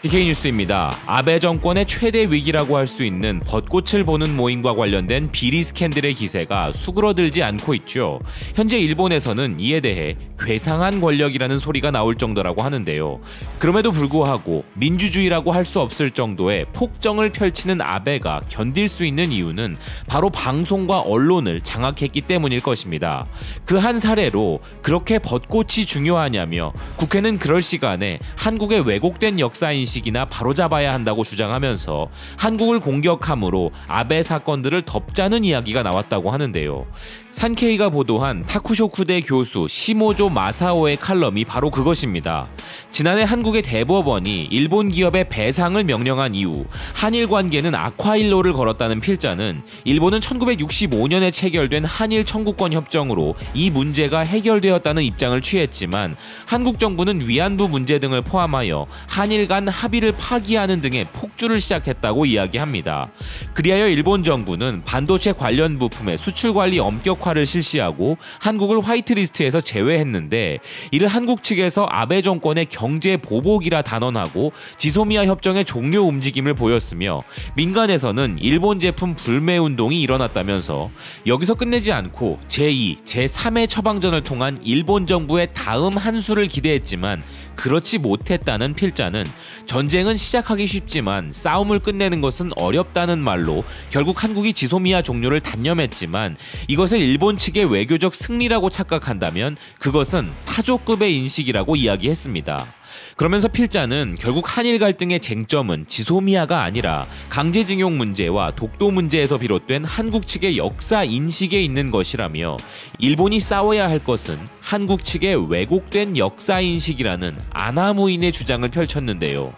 PK뉴스입니다. 아베 정권의 최대 위기라고 할 수 있는 벚꽃을 보는 모임과 관련된 비리 스캔들의 기세가 수그러들지 않고 있죠. 현재 일본에서는 이에 대해 괴상한 권력이라는 소리가 나올 정도라고 하는데요. 그럼에도 불구하고 민주주의라고 할 수 없을 정도의 폭정을 펼치는 아베가 견딜 수 있는 이유는 바로 방송과 언론을 장악했기 때문일 것입니다. 그 한 사례로 그렇게 벚꽃이 중요하냐며 국회는 그럴 시간에 한국의 왜곡된 역사인식이나 바로잡아야 한다고 주장하면서 한국을 공격함으로 아베 사건들을 덮자는 이야기가 나왔다고 하는데요. 산케이가 보도한 타쿠쇼쿠대 교수 시모조 마사오의 칼럼이 바로 그것입니다. 지난해 한국의 대법원이 일본 기업의 배상을 명령한 이후 한일 관계는 악화일로를 걸었다는 필자는 일본은 1965년에 체결된 한일 청구권 협정으로 이 문제가 해결되었다는 입장을 취했지만 한국 정부는 위안부 문제 등을 포함하여 한일 간 합의를 파기하는 등의 폭주를 시작했다고 이야기합니다. 그리하여 일본 정부는 반도체 관련 부품의 수출 관리 엄격화를 실시하고 한국을 화이트리스트에서 제외했는데, 이를 한국 측에서 아베 정권의 경제 보복이라 단언하고 지소미아 협정의 종료 움직임을 보였으며, 민간에서는 일본 제품 불매 운동이 일어났다면서 여기서 끝내지 않고 제2, 제3의 처방전을 통한 일본 정부의 다음 한 수를 기대했지만 그렇지 못했다는 필자는 전쟁은 시작하기 쉽지만 싸움을 끝내는 것은 어렵다는 말로 결국 한국이 지소미아 종료를 단념했지만, 이것을 일본 측의 외교적 승리라고 착각한다면 그것은 타조급의 인식이라고 이야기했습니다. 그러면서 필자는 결국 한일 갈등의 쟁점은 지소미아가 아니라 강제징용 문제와 독도 문제에서 비롯된 한국 측의 역사 인식에 있는 것이라며, 일본이 싸워야 할 것은 한국 측의 왜곡된 역사 인식이라는 아나무인의 주장을 펼쳤는데요.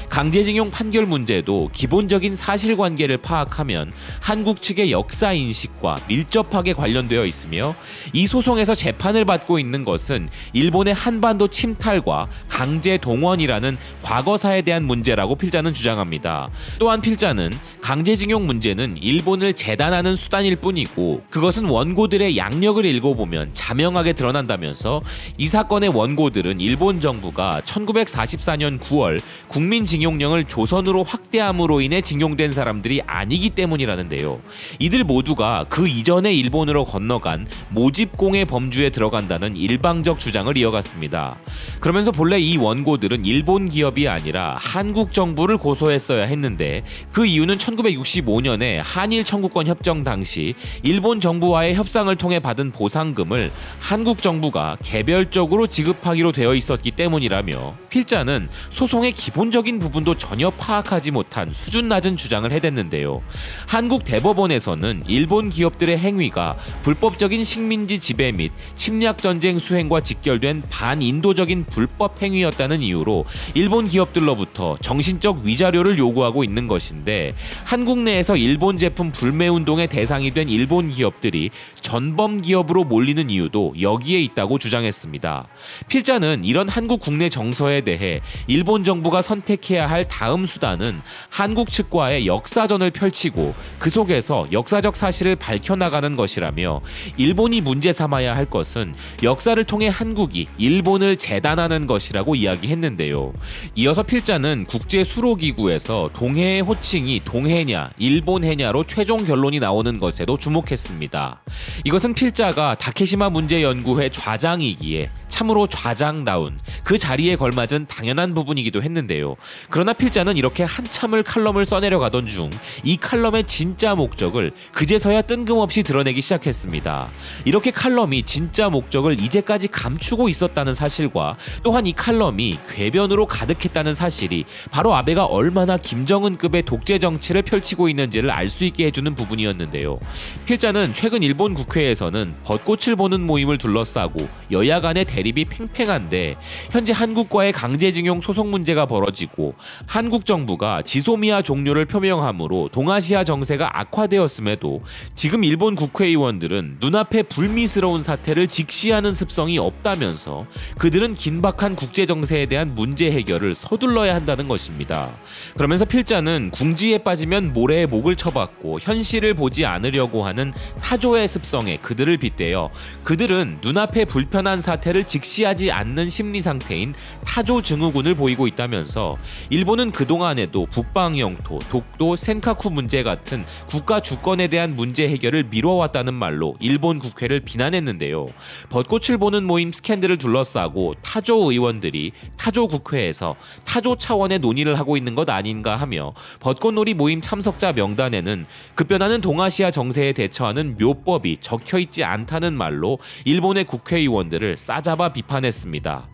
강제징용 판결 문제도 기본적인 사실관계를 파악하면 한국 측의 역사 인식과 밀접하게 관련되어 있으며, 이 소송에서 재판을 받고 있는 것은 일본의 한반도 침탈과 강제 동원이라는 과거사에 대한 문제라고 필자는 주장합니다. 또한 필자는 강제징용 문제는 일본을 재단하는 수단일 뿐이고 그것은 원고들의 양력을 읽어보면 자명하게 드러난다면서, 이 사건의 원고들은 일본 정부가 1944년 9월 국민징용령을 조선으로 확대함으로 인해 징용된 사람들이 아니기 때문이라는데요. 이들 모두가 그 이전에 일본으로 건너간 모집공의 범주에 들어간다는 일방적 주장을 이어갔습니다. 그러면서 본래 이 원고들은 일본 기업이 아니라 한국 정부를 고소했어야 했는데, 그 이유는 1965년에 한일 청구권 협정 당시 일본 정부와의 협상을 통해 받은 보상금을 한국 정부가 개별적으로 지급하기로 되어 있었기 때문이라며, 필자는 소송의 기본적인 부분도 전혀 파악하지 못한 수준 낮은 주장을 해댔는데요. 한국 대법원에서는 일본 기업들의 행위가 불법적인 식민지 지배 및 침략전쟁 수행과 직결된 반인도적인 불법 행위였다는 이유로 일본 기업들로부터 정신적 위자료를 요구하고 있는 것인데, 한국 내에서 일본 제품 불매 운동의 대상이 된 일본 기업들이 전범 기업으로 몰리는 이유도 여기에 있다고 주장했습니다. 필자는 이런 한국 국내 정서에 대해 일본 정부가 선택해야 할 다음 수단은 한국 측과의 역사전을 펼치고 그 속에서 역사적 사실을 밝혀나가는 것이라며, 일본이 문제 삼아야 할 것은 역사를 통해 한국이 일본을 재단하는 것이라고 이야기했는데요. 이어서 필자는 국제수로기구에서 동해의 호칭이 동해냐 일본해냐로 최종 결론이 나오는 것에도 주목했습니다. 이것은 필자가 다케시마 문제연구회 좌장이기에 참으로 좌장다운, 그 자리에 걸맞은 당연한 부분이기도 했는데요. 그러나 필자는 이렇게 한참을 칼럼을 써내려가던 중 이 칼럼의 진짜 목적을 그제서야 뜬금없이 드러내기 시작했습니다. 이렇게 칼럼이 진짜 목적을 이제까지 감추고 있었다는 사실과, 또한 이 칼럼이 궤변으로 가득했다는 사실이 바로 아베가 얼마나 김정은급의 독재 정치를 펼치고 있는지를 알 수 있게 해주는 부분이었는데요. 필자는 최근 일본 국회에서는 벚꽃을 보는 모임을 둘러싸고 여야 간의 대립이 팽팽한데, 현재 한국과의 강제징용 소송 문제가 벌어지고 한국 정부가 지소미아 종료를 표명함으로 동아시아 정세가 악화되었음에도 지금 일본 국회의원들은 눈앞에 불미스러운 사태를 직시하는 습성이 없다면서 그들은 긴박한 국제 정세에 대한 문제 해결을 서둘러야 한다는 것입니다. 그러면서 필자는 궁지에 빠지면 모래에 목을 쳐박고 현실을 보지 않으려고 하는 타조의 습성에 그들을 빗대어, 그들은 눈앞에 불편한 사태를 직시하지 않는 심리 상태인 타조 증후군을 보이고 있다면서, 했는데요. 일본은 그동안에도 북방 영토, 독도, 센카쿠 문제 같은 국가 주권에 대한 문제 해결을 미뤄왔다는 말로 일본 국회를 비난했는데요. 벚꽃을 보는 모임 스캔들을 둘러싸고 타조 의원들이 타조 국회에서 타조 차원의 논의를 하고 있는 것 아닌가 하며 벚꽃놀이 모임 참석자 명단에는 급변하는 동아시아 정세에 대처하는 묘법이 적혀있지 않다는 말로 일본의 국회의원들을 싸잡아 비판했습니다.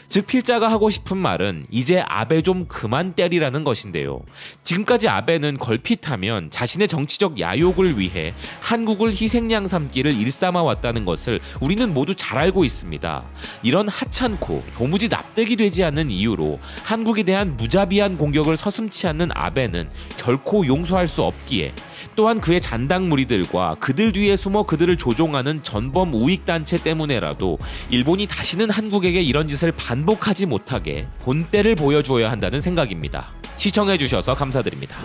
즉 필자가 하고 싶은 말은 이제 아베 좀 그만 때리라는 것인데요. 지금까지 아베는 걸핏하면 자신의 정치적 야욕을 위해 한국을 희생양 삼기를 일삼아 왔다는 것을 우리는 모두 잘 알고 있습니다. 이런 하찮고 도무지 납득이 되지 않는 이유로 한국에 대한 무자비한 공격을 서슴지 않는 아베는 결코 용서할 수 없기에 또한 그의 잔당 무리들과 그들 뒤에 숨어 그들을 조종하는 전범 우익단체 때문에라도 일본이 다시는 한국에게 이런 짓을 반복하지 못하게 본때를 보여주어야 한다는 생각입니다. 시청해주셔서 감사드립니다.